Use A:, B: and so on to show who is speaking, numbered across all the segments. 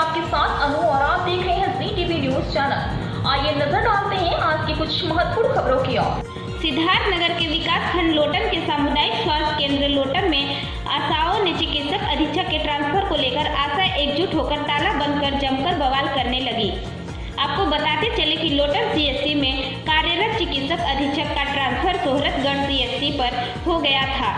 A: आपके साथ अनु और आप देख रहे हैं जी टीवी न्यूज चैनल। आइए नजर डालते हैं आज की कुछ महत्वपूर्ण खबरों की ओर।
B: सिद्धार्थनगर के विकास खंड लोटन के सामुदायिक स्वास्थ्य केंद्र लोटन में आशाओं ने चिकित्सक अधीक्षक के ट्रांसफर को लेकर आशा एकजुट होकर ताला बंद कर जमकर बवाल करने लगी। आपको बताते चले कि लोटन सीएचसी में कार्यरत चिकित्सक अधीक्षक का ट्रांसफर सोहरतगढ़ सीएचसी पर हो गया था,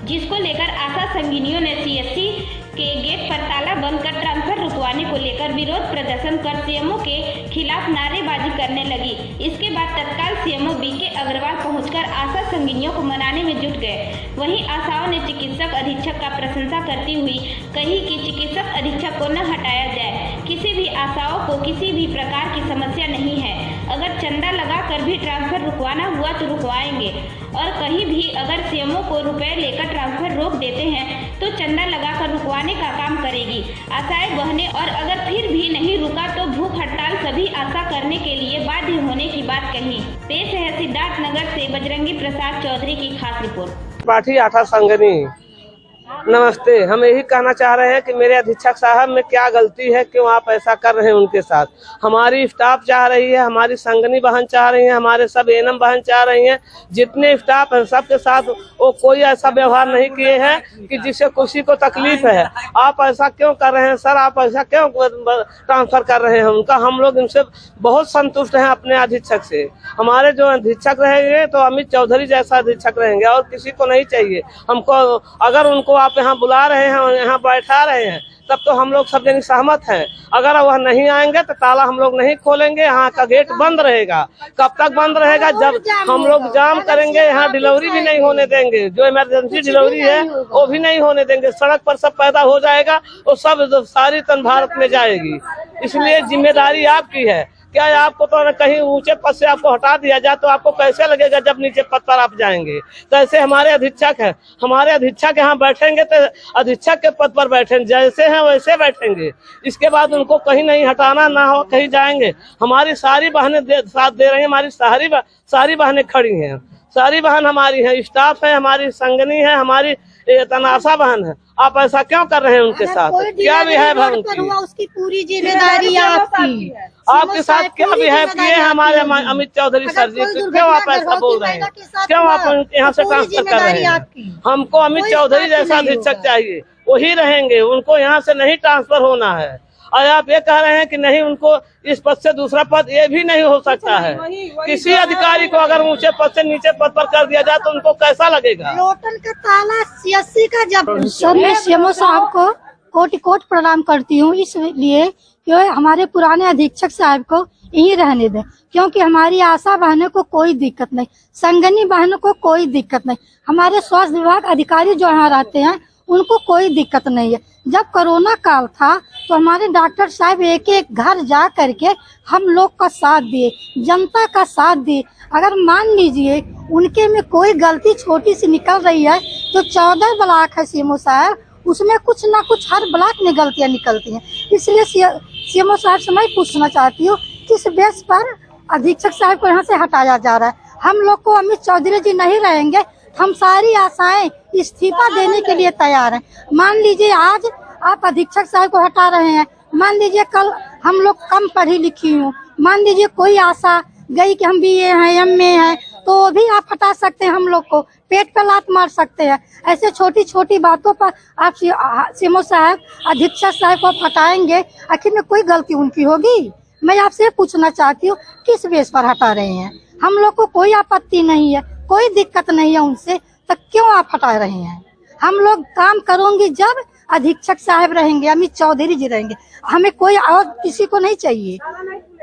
B: जिसको लेकर आशा संगिनियों ने सीएचसी के गेट पर ताला बंद कर ट्रांसफर रुकवाने को लेकर विरोध प्रदर्शन कर सीएमओ के खिलाफ नारेबाजी करने लगी। इसके बाद तत्काल सीएमओ बीके अग्रवाल पहुंचकर आशा संगिनियों को मनाने में जुट गए। वहीं आशाओं ने चिकित्सक अधीक्षक का प्रशंसा करती हुई कही कि चिकित्सक अधीक्षक को न हटाया जाए। किसी भी आशाओं को किसी भी प्रकार की समस्या नहीं है। अगर चंदा लगाकर भी ट्रांसफर रुकवाना हुआ तो रुकवाएंगे, और कहीं भी अगर सीएमओ को रुपए लेकर ट्रांसफर रोक देते हैं तो चंदा लगाकर रुकवाने का काम करेगी आशाएं बहनें। और अगर फिर भी नहीं रुका तो भूख हड़ताल सभी आशा करने के लिए बाध्य होने की बात कही। पेश है सिद्धार्थनगर से बजरंगी प्रसाद चौधरी की खास रिपोर्ट।
C: पाठी आठा संगनी, नमस्ते। हम यही कहना चाह रहे हैं कि मेरे अधीक्षक साहब में क्या गलती है, क्यों आप ऐसा कर रहे हैं उनके साथ। हमारी स्टाफ चाह रही है, हमारी संगनी बहन चाह रही है, हमारे सब एनएम बहन चाह रही हैं, जितने स्टाफ हैं सबके साथ वो कोई ऐसा व्यवहार नहीं किए हैं कि जिससे किसी को तकलीफ है। आप ऐसा क्यों कर रहे हैं सर, आप ऐसा क्यों ट्रांसफर कर रहे हैं उनका। हम लोग इनसे बहुत संतुष्ट हैं अपने अधीक्षक से। हमारे जो अधीक्षक रहेंगे तो अमित चौधरी जैसा अधीक्षक रहेंगे और किसी को नहीं चाहिए हमको। अगर उनको आप यहाँ बुला रहे हैं और यहाँ बैठा रहे हैं तब तो हम लोग सब जन सहमत हैं। अगर वह नहीं आएंगे तो ताला हम लोग नहीं खोलेंगे, यहाँ का गेट बंद रहेगा। कब तक बंद रहेगा? जब हम लोग जाम करेंगे, यहाँ डिलीवरी भी नहीं होने देंगे। जो इमरजेंसी डिलीवरी है वो भी नहीं होने देंगे। सड़क पर सब पैदा हो जाएगा, वो सब सारी तन भारत में जाएगी। इसलिए जिम्मेदारी आपकी है। क्या आपको तो कहीं ऊंचे पद से आपको हटा दिया जाए तो आपको कैसे लगेगा जब नीचे पद पर आप जाएंगे। तो ऐसे हमारे अधीक्षक हैं, हमारे अधीक्षक यहाँ बैठेंगे तो अधीक्षक के पद पर बैठेंगे, जैसे हैं वैसे बैठेंगे। इसके बाद उनको कहीं नहीं हटाना, ना हो कहीं जाएंगे। हमारी सारी बहनें साथ दे रही हैं, हमारी सारी बहनें खड़ी हैं, सारी बहन हमारी है, स्टाफ है, हमारी संगनी है, हमारी तनाशा बहन है। आप ऐसा क्यों कर रहे हैं उनके साथ? क्या भी है भवन की
D: उसकी पूरी जिम्मेदारी आपकी।
C: आपके साथ क्या भी है किए हमारे अमित चौधरी सर जी, क्यों आप ऐसा बोल रहे हैं? क्यों आप यहाँ से ट्रांसफर कर रहे हैं? हमको अमित चौधरी जैसा अधीक्षक चाहिए, वही रहेंगे, उनको यहाँ से नहीं ट्रांसफर होना है। और आप ये कह रहे हैं कि नहीं उनको इस पद से दूसरा पद, ये भी नहीं हो सकता है। किसी अधिकारी को अगर ऊंचे पद से नीचे पद पर कर दिया जाए तो उनको कैसा लगेगा?
D: लोटन का ताला सीएचसी का जब सर, मैं सीएमओ साहब को कोटि कोट प्रणाम करती हूँ, इसलिए कि हमारे पुराने अधीक्षक साहब को यहीं रहने दें, क्योंकि हमारी आशा बहनों को कोई दिक्कत नहीं, संगनी बहनों को कोई दिक्कत नहीं, हमारे स्वास्थ्य विभाग अधिकारी जो यहाँ रहते हैं उनको कोई दिक्कत नहीं है। जब कोरोना काल था तो हमारे डॉक्टर साहब एक एक घर जा करके हम लोग का साथ दिए, जनता का साथ दिए। अगर मान लीजिए उनके में कोई गलती छोटी सी निकल रही है तो 14 ब्लॉक है सीएमओ साहब, उसमें कुछ ना कुछ हर ब्लॉक में गलतियां निकलती हैं। इसलिए सीएमओ साहब से मैं पूछना चाहती हूँ किस बेस पर अधीक्षक साहब को यहाँ से हटाया जा रहा है। हम लोग को अमित चौधरी जी नहीं रहेंगे, हम सारी आशाएं इस्तीफा देने के लिए तैयार हैं। मान लीजिए आज आप अधीक्षक साहब को हटा रहे हैं, मान लीजिए कल हम लोग कम पढ़ी लिखी हूँ, मान लीजिए कोई आशा गई कि हम BA हैं MA हैं, तो वो भी आप हटा सकते हैं, हम लोग को पेट पे लात मार सकते हैं। ऐसे छोटी छोटी बातों पर आप सीएमओ साहब अधीक्षक साहब को हटाएंगे, आखिर में कोई गलती उनकी होगी? मैं आपसे पूछना चाहती हूँ किस बेस पर हटा रहे हैं? हम लोग को कोई आपत्ति नहीं है, कोई दिक्कत नहीं है उनसे, तो क्यों आप हटा रहे हैं? हम लोग काम करेंगे जब अधीक्षक साहब रहेंगे, अमित चौधरी जी रहेंगे, हमें कोई और किसी को नहीं चाहिए।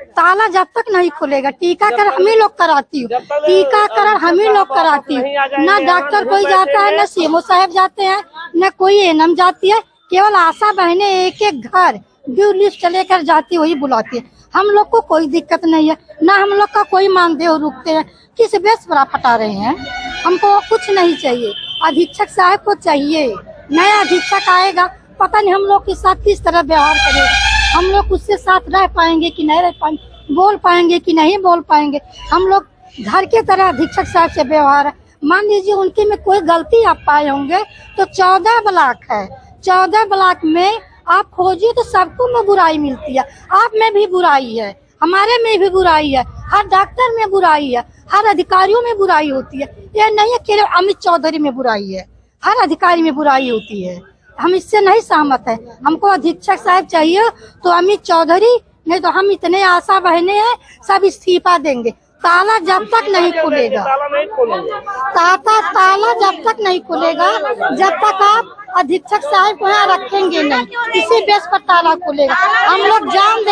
D: ताला जब तक नहीं खुलेगा, टीकाकरण हम ही लोग कराती हूँ, टीकाकरण हम ही लोग कराती हूँ। न डॉक्टर कोई जाता है, न सीएमओ साहब जाते हैं, न कोई एनएम जाती है, केवल आशा बहनें एक एक घर ड्यू लिस्ट लेकर जाती वही बुलाती है। हम लोग को कोई दिक्कत नहीं है, ना हम लोग का कोई मानदेय रुकते हैं। किस बेस पर आप हटा रहे हैं? हमको कुछ नहीं चाहिए, अधीक्षक साहब को चाहिए। नया अधीक्षक आएगा, पता नहीं हम लोग के साथ किस तरह व्यवहार करेगा, हम लोग उसके साथ रह पाएंगे कि नहीं रह पाएंगे, बोल पाएंगे कि नहीं बोल पाएंगे। हम लोग घर के तरह अधीक्षक साहब से व्यवहार है। मान लीजिए उनके में कोई गलती आप पाए होंगे तो 14 ब्लॉक है, 14 ब्लॉक में आप खोजिए तो सबको में बुराई मिलती है। आप में भी बुराई है, हमारे में भी बुराई है, हर डॉक्टर में बुराई है, हर अधिकारियों में बुराई होती है। यह नहीं है केवल अमित चौधरी में बुराई है, हर अधिकारी में बुराई होती है। हम इससे नहीं सहमत है। हमको अधीक्षक साहब चाहिए तो अमित चौधरी, नहीं तो हम इतने आशा बहने हैं सब इस्तीफा देंगे। ताला जब तक नहीं खुलेगा, ताला जब तक नहीं खुलेगा, जब तक आप अधीक्षक साहब को यहाँ रखेंगे नहीं, इसी बेस पर ताला खुलेगा। हम लोग जान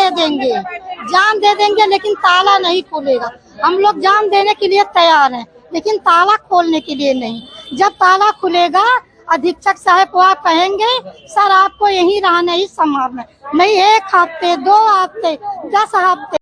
D: दे देंगे लेकिन ताला नहीं खुलेगा। हम लोग जान देने के लिए तैयार हैं लेकिन ताला खोलने के लिए नहीं। जब ताला खुलेगा अधीक्षक साहब को आप कहेंगे सर आपको यहीं रहना ही संभालना, नहीं 1 हफ्ते 2 हफ्ते 10 हफ्ते